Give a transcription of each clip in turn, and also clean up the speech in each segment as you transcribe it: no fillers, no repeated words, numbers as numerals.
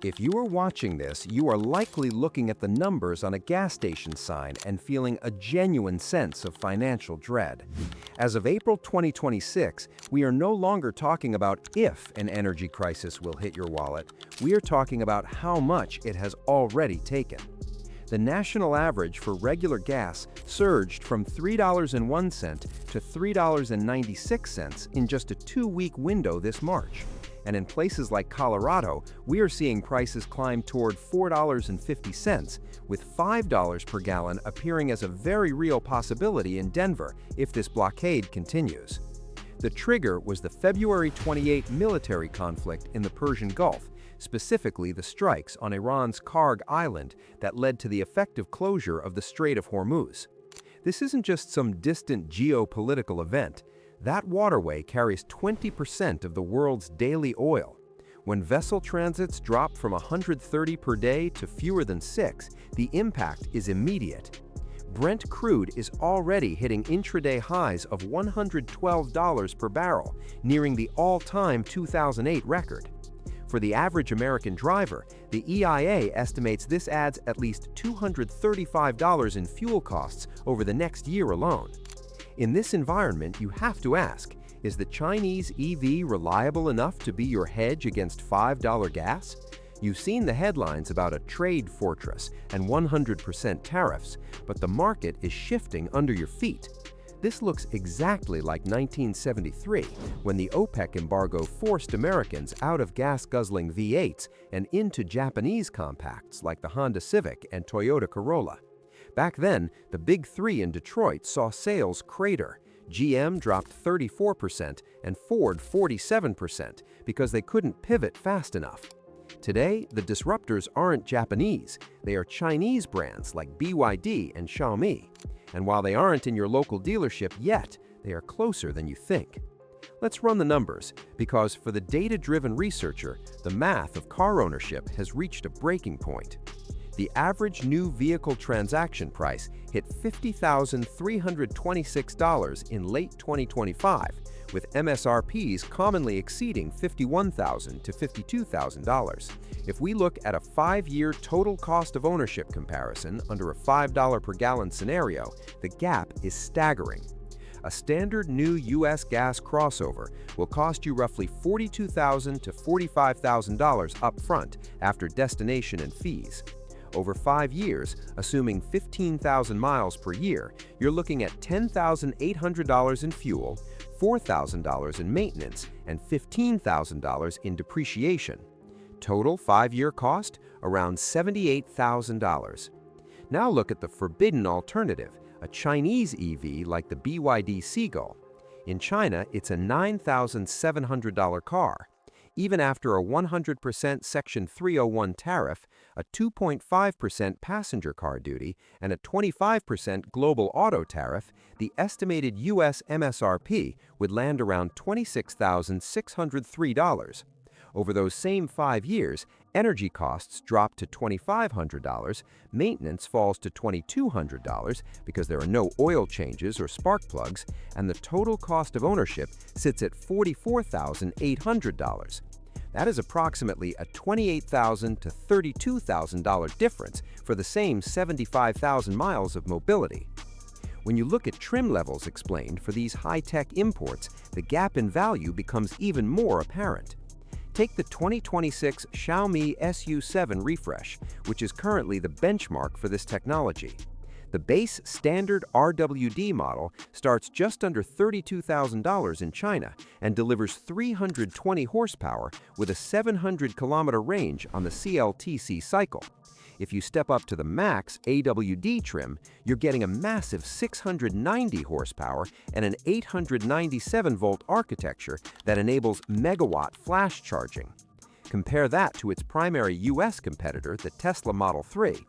If you are watching this, you are likely looking at the numbers on a gas station sign and feeling a genuine sense of financial dread. As of April 2026, we are no longer talking about if an energy crisis will hit your wallet, we are talking about how much it has already taken. The national average for regular gas surged from $3.01 to $3.96 in just a two-week window this March. And in places like Colorado, we are seeing prices climb toward $4.50, with $5 per gallon appearing as a very real possibility in Denver if this blockade continues. The trigger was the February 28 military conflict in the Persian Gulf, specifically the strikes on Iran's Karg Island that led to the effective closure of the Strait of Hormuz. This isn't just some distant geopolitical event. That waterway carries 20% of the world's daily oil. When vessel transits drop from 130 per day to fewer than 6, the impact is immediate. Brent crude is already hitting intraday highs of $112 per barrel, nearing the all-time 2008 record. For the average American driver, the EIA estimates this adds at least $235 in fuel costs over the next year alone. In this environment, you have to ask, is the Chinese EV reliable enough to be your hedge against $5 gas? You've seen the headlines about a trade fortress and 100% tariffs, but the market is shifting under your feet. This looks exactly like 1973, when the OPEC embargo forced Americans out of gas-guzzling V8s and into Japanese compacts like the Honda Civic and Toyota Corolla. Back then, the Big Three in Detroit saw sales crater. GM dropped 34% and Ford 47% because they couldn't pivot fast enough. Today, the disruptors aren't Japanese, they are Chinese brands like BYD and Xiaomi. And while they aren't in your local dealership yet, they are closer than you think. Let's run the numbers, because for the data-driven researcher, the math of car ownership has reached a breaking point. The average new vehicle transaction price hit $50,326 in late 2025, with MSRPs commonly exceeding $51,000 to $52,000. If we look at a 5-year total cost of ownership comparison under a $5 per gallon scenario, the gap is staggering. A standard new U.S. gas crossover will cost you roughly $42,000 to $45,000 upfront after destination and fees. Over 5 years, assuming 15,000 miles per year, you're looking at $10,800 in fuel, $4,000 in maintenance, and $15,000 in depreciation. Total 5-year cost, around $78,000. Now look at the forbidden alternative, a Chinese EV like the BYD Seagull. In China, it's a $9,700 car. Even after a 100% Section 301 tariff, a 2.5% passenger car duty, and a 25% global auto tariff, the estimated U.S. MSRP would land around $26,603. Over those same 5 years, energy costs drop to $2,500, maintenance falls to $2,200 because there are no oil changes or spark plugs, and the total cost of ownership sits at $44,800. That is approximately a $28,000 to $32,000 difference for the same 75,000 miles of mobility. When you look at trim levels explained for these high-tech imports, the gap in value becomes even more apparent. Take the 2026 Xiaomi SU7 refresh, which is currently the benchmark for this technology. The base standard RWD model starts just under $32,000 in China and delivers 320 horsepower with a 700-kilometer range on the CLTC cycle. If you step up to the Max AWD trim, you're getting a massive 690 horsepower and an 897-volt architecture that enables megawatt flash charging. Compare that to its primary U.S. competitor, the Tesla Model 3.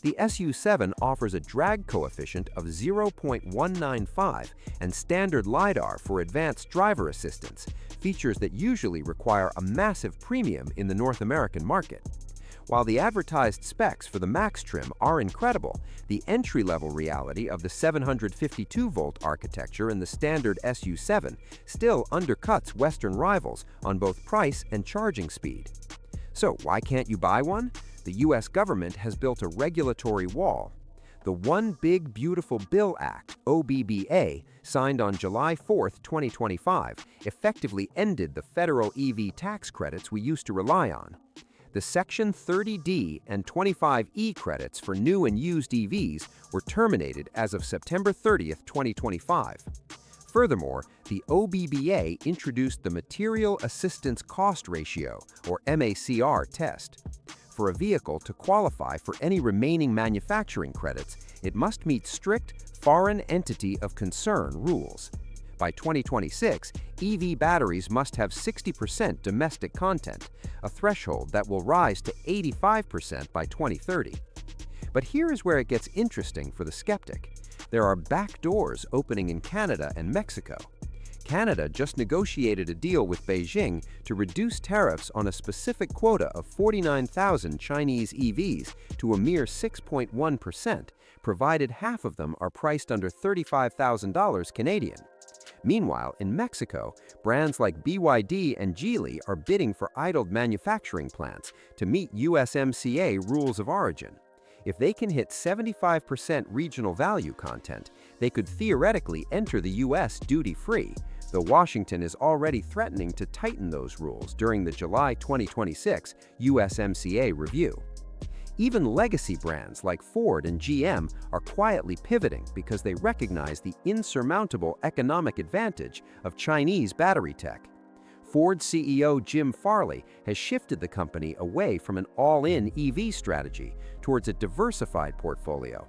The SU7 offers a drag coefficient of 0.195 and standard LiDAR for advanced driver assistance, features that usually require a massive premium in the North American market. While the advertised specs for the Max trim are incredible, the entry-level reality of the 752-volt architecture in the standard SU7 still undercuts Western rivals on both price and charging speed. So why can't you buy one? The US government has built a regulatory wall. The One Big Beautiful Bill Act, OBBA, signed on July 4, 2025, effectively ended the federal EV tax credits we used to rely on. The Section 30D and 25E credits for new and used EVs were terminated as of September 30, 2025. Furthermore, the OBBA introduced the Material Assistance Cost Ratio, or MACR, test. For a vehicle to qualify for any remaining manufacturing credits, it must meet strict Foreign Entity of Concern rules. By 2026, EV batteries must have 60% domestic content, a threshold that will rise to 85% by 2030. But here is where it gets interesting for the skeptic. There are back doors opening in Canada and Mexico. Canada just negotiated a deal with Beijing to reduce tariffs on a specific quota of 49,000 Chinese EVs to a mere 6.1%, provided half of them are priced under $35,000 Canadian. Meanwhile, in Mexico, brands like BYD and Geely are bidding for idled manufacturing plants to meet USMCA rules of origin. If they can hit 75% regional value content, they could theoretically enter the US duty-free, though Washington is already threatening to tighten those rules during the July 2026 USMCA review. Even legacy brands like Ford and GM are quietly pivoting because they recognize the insurmountable economic advantage of Chinese battery tech. Ford CEO Jim Farley has shifted the company away from an all-in EV strategy towards a diversified portfolio.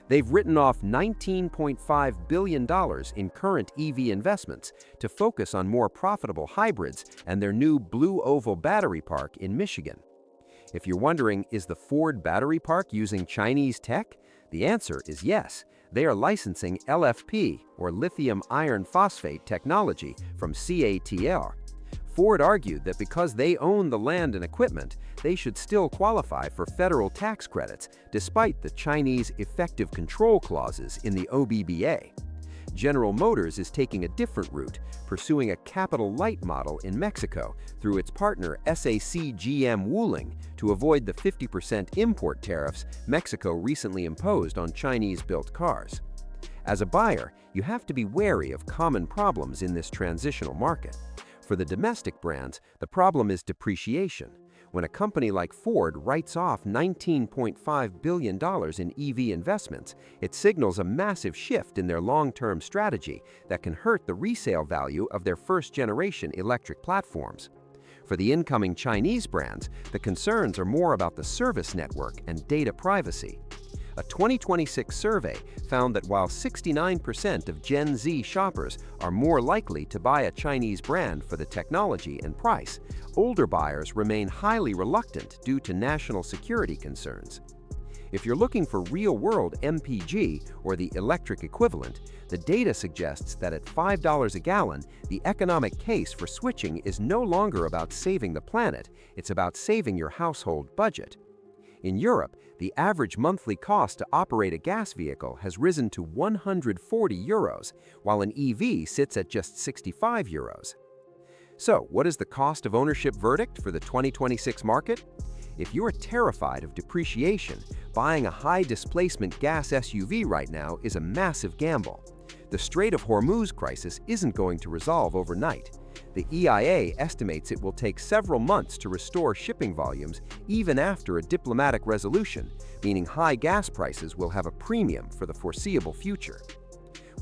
They've written off $19.5 billion in current EV investments to focus on more profitable hybrids and their new Blue Oval battery park in Michigan. If you're wondering, is the Ford battery park using Chinese tech? The answer is yes. They are licensing LFP, or lithium iron phosphate technology, from CATL. Ford argued that because they own the land and equipment, they should still qualify for federal tax credits, despite the Chinese effective control clauses in the OBBA. General Motors is taking a different route, pursuing a capital-light model in Mexico through its partner SAC GM Wuling to avoid the 50% import tariffs Mexico recently imposed on Chinese-built cars. As a buyer, you have to be wary of common problems in this transitional market. For the domestic brands, the problem is depreciation. When a company like Ford writes off $19.5 billion in EV investments, it signals a massive shift in their long-term strategy that can hurt the resale value of their first-generation electric platforms. For the incoming Chinese brands, the concerns are more about the service network and data privacy. A 2026 survey found that while 69% of Gen Z shoppers are more likely to buy a Chinese brand for the technology and price, older buyers remain highly reluctant due to national security concerns. If you're looking for real-world MPG, or the electric equivalent, the data suggests that at $5 a gallon, the economic case for switching is no longer about saving the planet, it's about saving your household budget. In Europe, the average monthly cost to operate a gas vehicle has risen to €140, while an EV sits at just €65. So, what is the cost of ownership verdict for the 2026 market? If you're terrified of depreciation, buying a high-displacement gas SUV right now is a massive gamble. The Strait of Hormuz crisis isn't going to resolve overnight. The EIA estimates it will take several months to restore shipping volumes even after a diplomatic resolution, meaning high gas prices will have a premium for the foreseeable future.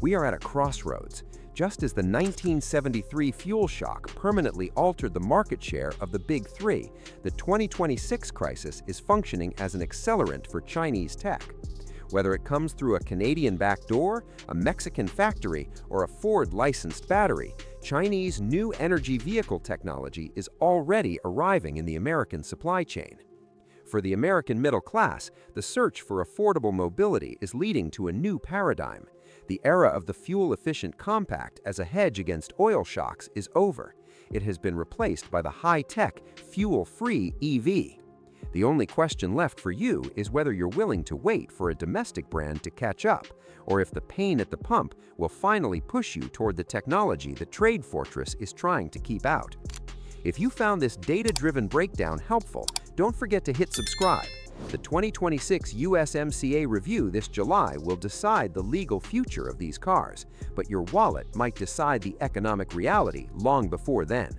We are at a crossroads. Just as the 1973 fuel shock permanently altered the market share of the Big Three, the 2026 crisis is functioning as an accelerant for Chinese tech. Whether it comes through a Canadian backdoor, a Mexican factory, or a Ford-licensed battery, Chinese new energy vehicle technology is already arriving in the American supply chain. For the American middle class, the search for affordable mobility is leading to a new paradigm. The era of the fuel-efficient compact as a hedge against oil shocks is over. It has been replaced by the high-tech, fuel-free EV. The only question left for you is whether you're willing to wait for a domestic brand to catch up, or if the pain at the pump will finally push you toward the technology the trade fortress is trying to keep out. If you found this data-driven breakdown helpful, don't forget to hit subscribe. The 2026 USMCA review this July will decide the legal future of these cars, but your wallet might decide the economic reality long before then.